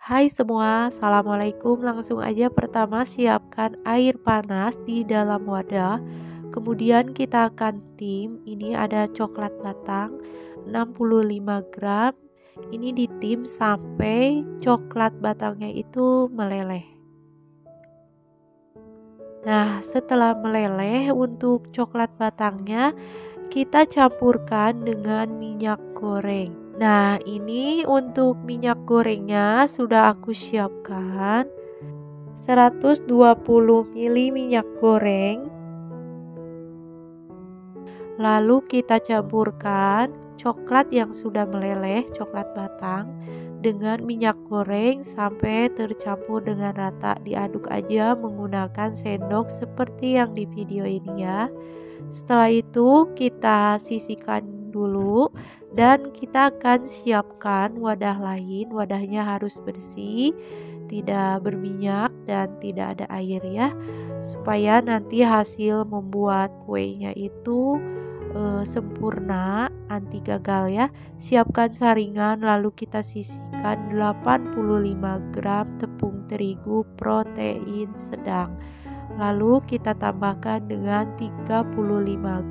Hai semua, assalamualaikum. Langsung aja pertama siapkan air panas di dalam wadah. Kemudian kita akan tim. Ini ada coklat batang 65 gram. Ini ditim sampai coklat batangnya itu meleleh. Nah, setelah meleleh untuk coklat batangnya kita campurkan dengan minyak goreng. Nah, ini untuk minyak gorengnya sudah aku siapkan 120 ml minyak goreng. Lalu kita campurkan coklat yang sudah meleleh, coklat batang dengan minyak goreng sampai tercampur dengan rata. Diaduk aja menggunakan sendok seperti yang di video ini ya. Setelah itu kita sisihkan dulu dan kita akan siapkan wadah lain. Wadahnya harus bersih, tidak berminyak dan tidak ada air ya, supaya nanti hasil membuat kuenya itu sempurna, anti gagal ya. Siapkan saringan lalu kita sisihkan 85 gram tepung terigu protein sedang. Lalu kita tambahkan dengan 35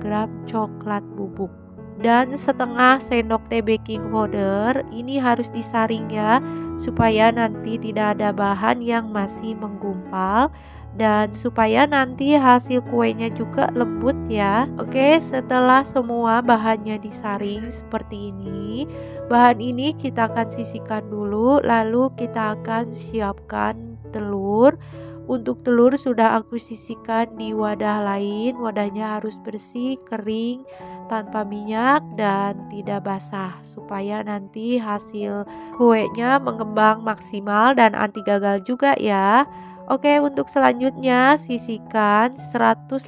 gram coklat bubuk dan setengah sendok teh baking powder. Ini harus disaring ya, supaya nanti tidak ada bahan yang masih menggumpal dan supaya nanti hasil kuenya juga lembut ya. Oke, setelah semua bahannya disaring seperti ini, bahan ini kita akan sisihkan dulu. Lalu kita akan siapkan telur. Untuk telur sudah aku sisihkan di wadah lain. Wadahnya harus bersih, kering, tanpa minyak dan tidak basah, supaya nanti hasil kuenya mengembang maksimal dan anti gagal juga ya. Oke, untuk selanjutnya sisihkan 150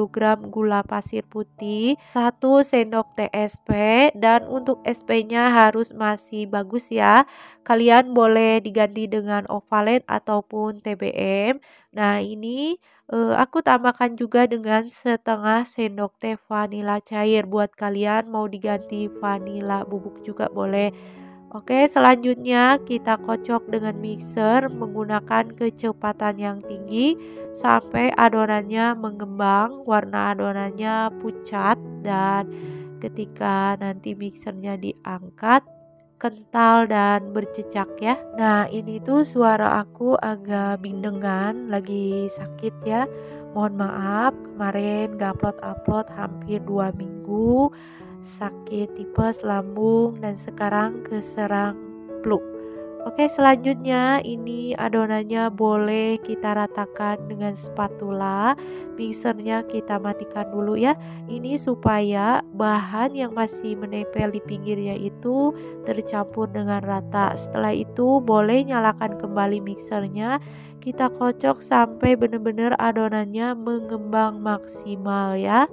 gram gula pasir putih, 1 sendok teh SP, dan untuk SP-nya harus masih bagus ya. Kalian boleh diganti dengan Ovaltine ataupun TBM. Nah, ini aku tambahkan juga dengan setengah sendok teh vanila cair. Buat kalian mau diganti vanila bubuk juga boleh. Oke, selanjutnya kita kocok dengan mixer menggunakan kecepatan yang tinggi sampai adonannya mengembang, warna adonannya pucat, dan ketika nanti mixernya diangkat kental dan bercecak ya. Nah, ini tuh suara aku agak bindengan, lagi sakit ya. Mohon maaf, kemarin gak upload hampir 2 minggu. Sakit tipes lambung dan sekarang keserang flu. Oke, selanjutnya ini adonannya boleh kita ratakan dengan spatula. Mixernya kita matikan dulu ya. Ini supaya bahan yang masih menempel di pinggirnya itu tercampur dengan rata. Setelah itu boleh nyalakan kembali mixernya. Kita kocok sampai benar-benar adonannya mengembang maksimal ya.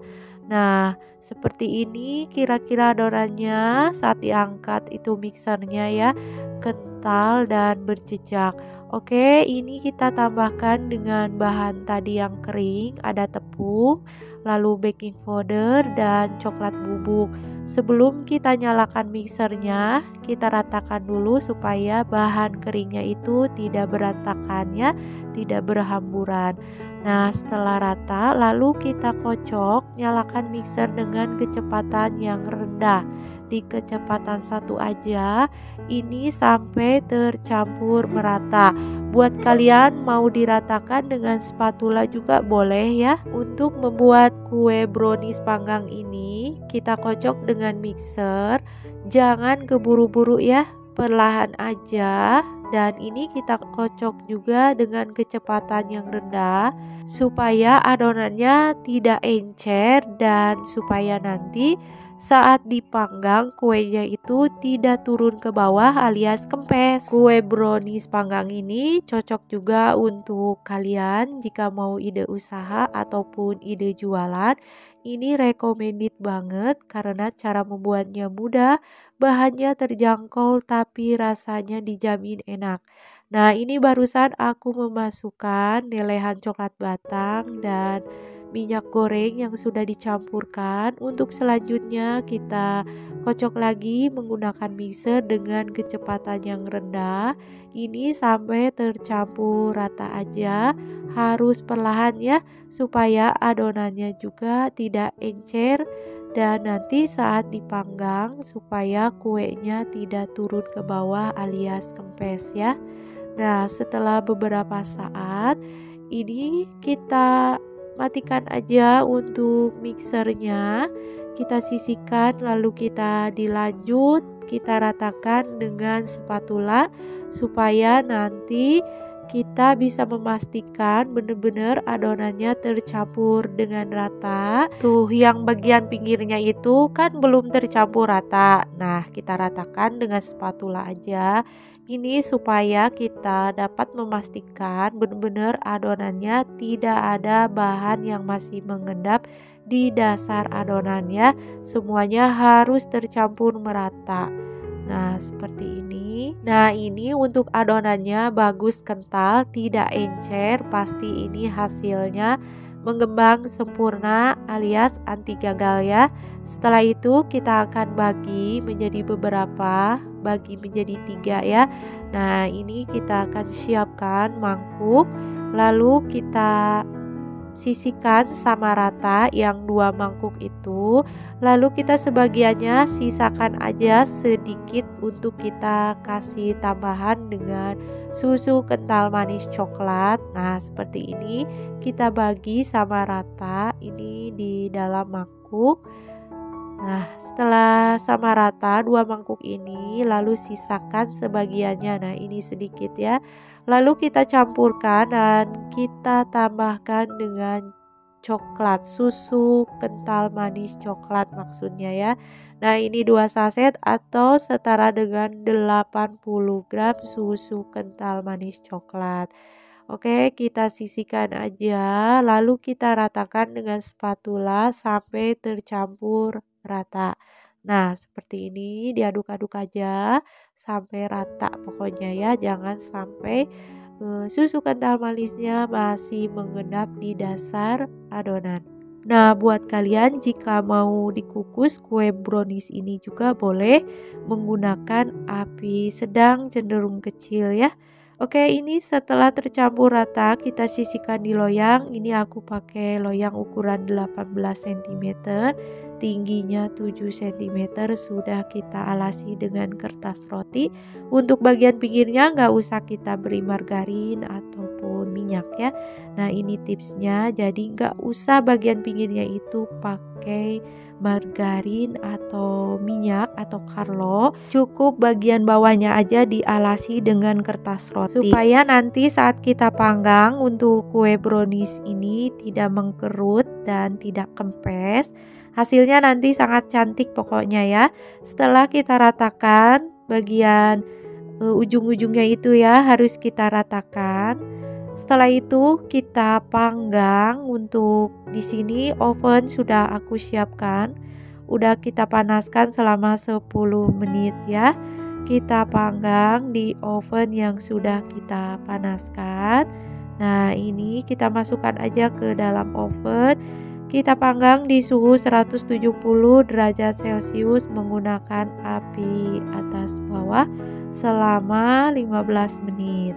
Nah, seperti ini kira-kira adonannya saat diangkat itu mixernya ya, kental dan berjejak. Oke, ini kita tambahkan dengan bahan tadi yang kering, ada tepung, lalu baking powder dan coklat bubuk. Sebelum kita nyalakan mixernya, kita ratakan dulu supaya bahan keringnya itu tidak berantakan ya, tidak berhamburan. Nah, setelah rata, lalu kita kocok, nyalakan mixer dengan kecepatan yang rendah. Di kecepatan 1 aja, ini sampai tercampur merata. Buat kalian mau diratakan dengan spatula juga boleh ya. Untuk membuat kue brownies panggang ini, kita kocok dengan mixer. Jangan keburu-buru ya, perlahan aja. Dan ini kita kocok juga dengan kecepatan yang rendah supaya adonannya tidak encer dan supaya nanti saat dipanggang kuenya itu tidak turun ke bawah alias kempes. Kue brownies panggang ini cocok juga untuk kalian jika mau ide usaha ataupun ide jualan. Ini recommended banget karena cara membuatnya mudah, bahannya terjangkau tapi rasanya dijamin enak. Nah, ini barusan aku memasukkan lelehan coklat batang dan minyak goreng yang sudah dicampurkan. Untuk selanjutnya kita kocok lagi menggunakan mixer dengan kecepatan yang rendah. Ini sampai tercampur rata aja, harus perlahan ya, supaya adonannya juga tidak encer, dan nanti saat dipanggang supaya kuenya tidak turun ke bawah alias kempes ya. Nah, setelah beberapa saat ini kita matikan aja untuk mixernya. Kita sisihkan lalu kita kita ratakan dengan spatula supaya nanti kita bisa memastikan benar-benar adonannya tercampur dengan rata. Tuh, yang bagian pinggirnya itu kan belum tercampur rata. Nah, kita ratakan dengan spatula aja. Ini supaya kita dapat memastikan benar-benar adonannya tidak ada bahan yang masih mengendap di dasar adonannya. Semuanya harus tercampur merata. Nah, seperti ini. Nah, ini untuk adonannya bagus kental, tidak encer. Pasti ini hasilnya mengembang sempurna alias anti gagal ya. Setelah itu kita akan bagi menjadi menjadi 3 ya. Nah, ini kita akan siapkan mangkuk, lalu kita sisihkan sama rata yang 2 mangkuk itu, lalu kita sebagiannya sisakan aja sedikit untuk kita kasih tambahan dengan susu kental manis coklat. Nah, seperti ini kita bagi sama rata ini di dalam mangkuk. Nah, setelah sama rata 2 mangkuk ini, lalu sisakan sebagiannya. Nah, ini sedikit ya. Lalu kita campurkan dan kita tambahkan dengan coklat, susu kental manis coklat maksudnya ya. Nah, ini 2 saset atau setara dengan 80 gram susu kental manis coklat. Oke, kita sisihkan aja, lalu kita ratakan dengan spatula sampai tercampur rata. Nah, seperti ini diaduk-aduk aja sampai rata pokoknya ya, jangan sampai susu kental manisnya masih mengendap di dasar adonan. Nah, buat kalian jika mau dikukus kue brownies ini juga boleh menggunakan api sedang cenderung kecil ya. Oke, ini setelah tercampur rata kita sisihkan di loyang. Ini aku pakai loyang ukuran 18 cm, tingginya 7 cm, sudah kita alasi dengan kertas roti. Untuk bagian pinggirnya nggak usah kita beri margarin ataupun minyak ya. Nah, ini tipsnya, jadi nggak usah bagian pinggirnya itu pakai margarin atau minyak atau karlo, cukup bagian bawahnya aja dialasi dengan kertas roti supaya nanti saat kita panggang untuk kue brownies ini tidak mengkerut dan tidak kempes. Hasilnya nanti sangat cantik pokoknya ya. Setelah kita ratakan bagian ujung-ujungnya itu ya, harus kita ratakan. Setelah itu kita panggang. Untuk di sini oven sudah aku siapkan, udah kita panaskan selama 10 menit ya. Kita panggang di oven yang sudah kita panaskan. Nah, ini kita masukkan aja ke dalam oven. Kita panggang di suhu 170 derajat Celcius menggunakan api atas bawah selama 15 menit.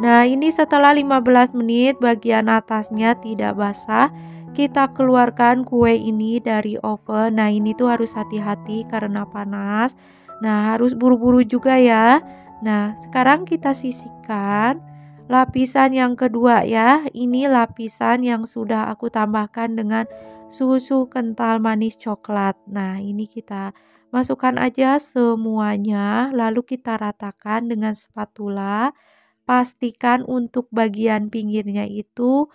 Nah, ini setelah 15 menit bagian atasnya tidak basah, kita keluarkan kue ini dari oven. Nah, ini tuh harus hati-hati karena panas. Nah, harus buru-buru juga ya. Nah, sekarang kita sisihkan lapisan yang kedua ya. Ini lapisan yang sudah aku tambahkan dengan susu kental manis coklat. Nah, ini kita masukkan aja semuanya, lalu kita ratakan dengan spatula. Pastikan untuk bagian pinggirnya itu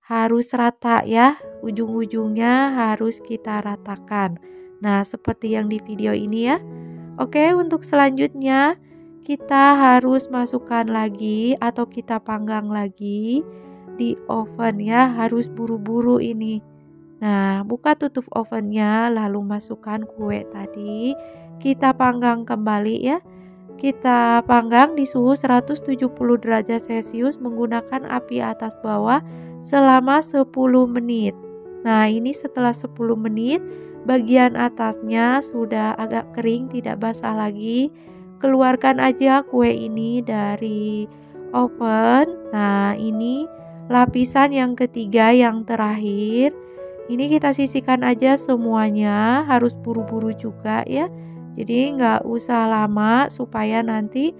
harus rata ya, ujung-ujungnya harus kita ratakan. Nah, seperti yang di video ini ya. Oke, untuk selanjutnya kita harus masukkan lagi atau kita panggang lagi di oven ya, harus buru-buru ini. Nah, buka tutup ovennya, lalu masukkan kue tadi. Kita panggang kembali ya. Kita panggang di suhu 170 derajat Celcius menggunakan api atas bawah selama 10 menit. Nah, ini setelah 10 menit, bagian atasnya sudah agak kering, tidak basah lagi. Keluarkan aja kue ini dari oven. Nah, ini lapisan yang ketiga yang terakhir. Ini kita sisihkan aja semuanya, harus buru-buru juga ya. Jadi nggak usah lama supaya nanti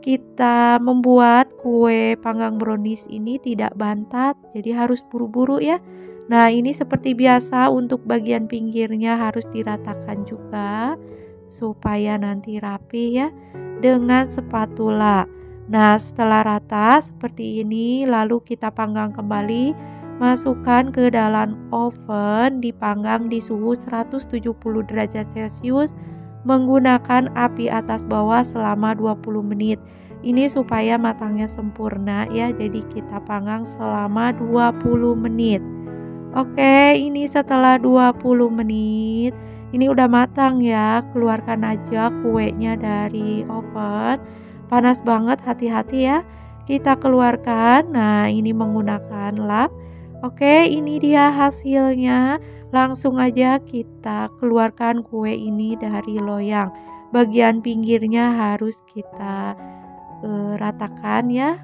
kita membuat kue panggang brownies ini tidak bantat. Jadi harus buru-buru ya. Nah, ini seperti biasa untuk bagian pinggirnya harus diratakan juga supaya nanti rapi ya dengan spatula. Nah, setelah rata seperti ini lalu kita panggang kembali. Masukkan ke dalam oven, dipanggang di suhu 170 derajat Celcius menggunakan api atas bawah selama 20 menit. Ini supaya matangnya sempurna ya. Jadi kita panggang selama 20 menit. Oke, ini setelah 20 menit ini udah matang ya. Keluarkan aja kuenya dari oven. Panas banget, hati-hati ya. Kita keluarkan. Nah, ini menggunakan lap. Oke, ini dia hasilnya. Langsung aja kita keluarkan kue ini dari loyang. Bagian pinggirnya harus kita ratakan ya.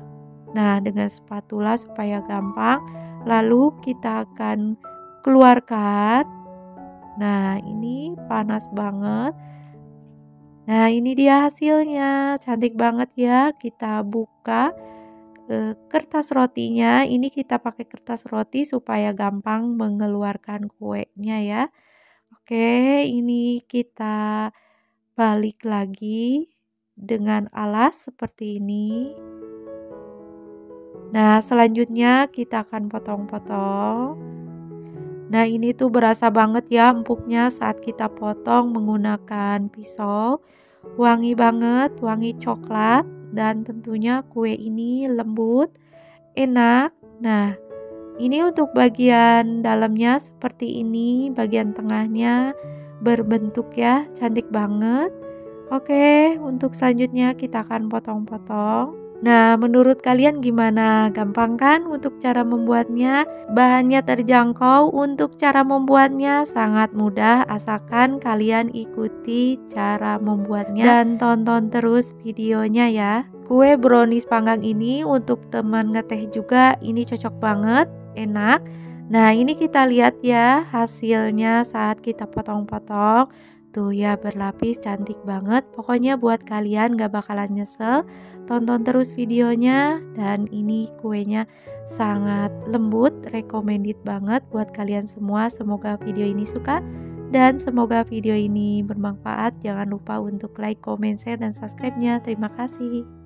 Nah, dengan spatula supaya gampang. Lalu kita akan keluarkan. Nah, ini panas banget. Nah, ini dia hasilnya. Cantik banget ya. Kita buka kertas rotinya. Ini kita pakai kertas roti supaya gampang mengeluarkan kuenya ya. Oke, ini kita balik lagi dengan alas seperti ini. Nah, selanjutnya kita akan potong-potong. Nah, ini tuh berasa banget ya empuknya saat kita potong menggunakan pisau. Wangi banget, wangi coklat. Dan tentunya kue ini lembut, enak. Nah, ini untuk bagian dalamnya seperti ini, bagian tengahnya berbentuk ya, cantik banget. Oke, untuk selanjutnya kita akan potong-potong. Nah, menurut kalian gimana? Gampang kan untuk cara membuatnya? Bahannya terjangkau, untuk cara membuatnya sangat mudah, asalkan kalian ikuti cara membuatnya dan tonton terus videonya ya. Kue brownies panggang ini untuk teman ngeteh juga ini cocok banget, enak. Nah, ini kita lihat ya hasilnya saat kita potong-potong. Tuh ya, berlapis, cantik banget. Pokoknya buat kalian gak bakalan nyesel. Tonton terus videonya. Dan ini kuenya sangat lembut, recommended banget buat kalian semua. Semoga video ini suka dan semoga video ini bermanfaat. Jangan lupa untuk like, comment, share, dan subscribe-nya. Terima kasih.